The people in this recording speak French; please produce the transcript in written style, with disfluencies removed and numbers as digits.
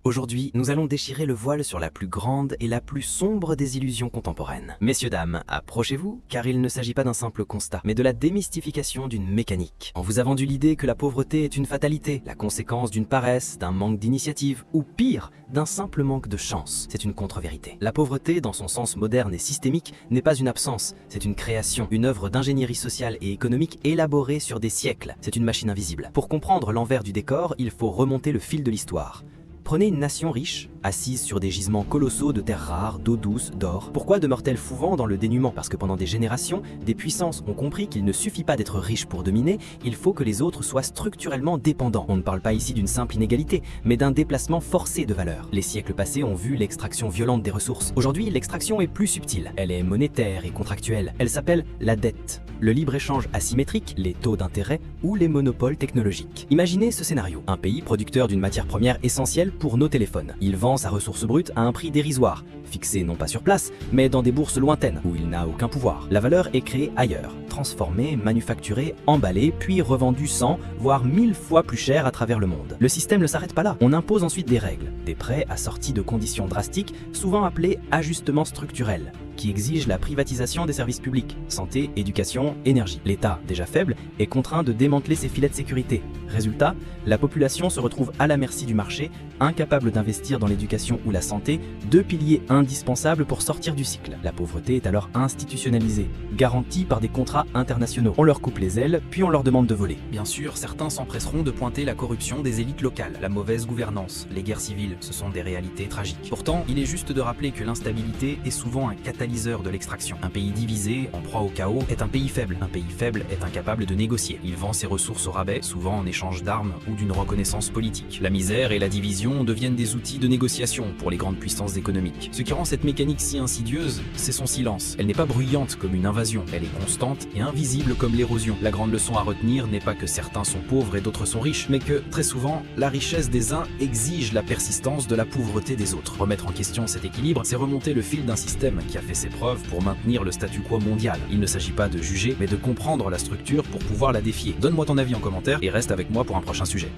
Aujourd'hui, nous allons déchirer le voile sur la plus grande et la plus sombre des illusions contemporaines. Messieurs, dames, approchez-vous, car il ne s'agit pas d'un simple constat, mais de la démystification d'une mécanique. On vous a vendu l'idée que la pauvreté est une fatalité, la conséquence d'une paresse, d'un manque d'initiative, ou pire, d'un simple manque de chance. C'est une contre-vérité. La pauvreté, dans son sens moderne et systémique, n'est pas une absence, c'est une création, une œuvre d'ingénierie sociale et économique élaborée sur des siècles. C'est une machine invisible. Pour comprendre l'envers du décor, il faut remonter le fil de l'histoire. Prenez une nation riche, assise sur des gisements colossaux de terres rares, d'eau douce, d'or. Pourquoi demeure-t-elle souvent dans le dénuement? Parce que pendant des générations, des puissances ont compris qu'il ne suffit pas d'être riche pour dominer, il faut que les autres soient structurellement dépendants. On ne parle pas ici d'une simple inégalité, mais d'un déplacement forcé de valeur. Les siècles passés ont vu l'extraction violente des ressources. Aujourd'hui, l'extraction est plus subtile. Elle est monétaire et contractuelle. Elle s'appelle la dette, le libre-échange asymétrique, les taux d'intérêt ou les monopoles technologiques. Imaginez ce scénario. Un pays producteur d'une matière première essentielle pour nos téléphones. Il vend sa ressource brute à un prix dérisoire, fixé non pas sur place, mais dans des bourses lointaines, où il n'a aucun pouvoir. La valeur est créée ailleurs, transformée, manufacturée, emballée, puis revendue 100, voire 1000 fois plus cher à travers le monde. Le système ne s'arrête pas là. On impose ensuite des règles, des prêts assortis de conditions drastiques, souvent appelés ajustements structurels, qui exigent la privatisation des services publics, santé, éducation, énergie. L'État, déjà faible, est contraint de démanteler ses filets de sécurité. Résultat, la population se retrouve à la merci du marché, incapable d'investir dans l'éducation ou la santé, deux piliers indispensables pour sortir du cycle. La pauvreté est alors institutionnalisée, garantie par des contrats internationaux. On leur coupe les ailes, puis on leur demande de voler. Bien sûr, certains s'empresseront de pointer la corruption des élites locales, la mauvaise gouvernance, les guerres civiles, ce sont des réalités tragiques. Pourtant, il est juste de rappeler que l'instabilité est souvent un catalyseur de l'extraction. Un pays divisé, en proie au chaos, est un pays faible. Un pays faible est incapable de négocier. Il vend ses ressources au rabais, souvent en échange d'armes ou d'une reconnaissance politique. La misère et la division deviennent des outils de négociation pour les grandes puissances économiques. Ce qui rend cette mécanique si insidieuse, c'est son silence. Elle n'est pas bruyante comme une invasion, elle est constante et invisible comme l'érosion. La grande leçon à retenir n'est pas que certains sont pauvres et d'autres sont riches, mais que, très souvent, la richesse des uns exige la persistance de la pauvreté des autres. Remettre en question cet équilibre, c'est remonter le fil d'un système qui a fait ses preuves pour maintenir le statu quo mondial. Il ne s'agit pas de juger, mais de comprendre la structure pour pouvoir la défier. Donne-moi ton avis en commentaire et reste avec moi pour un prochain sujet.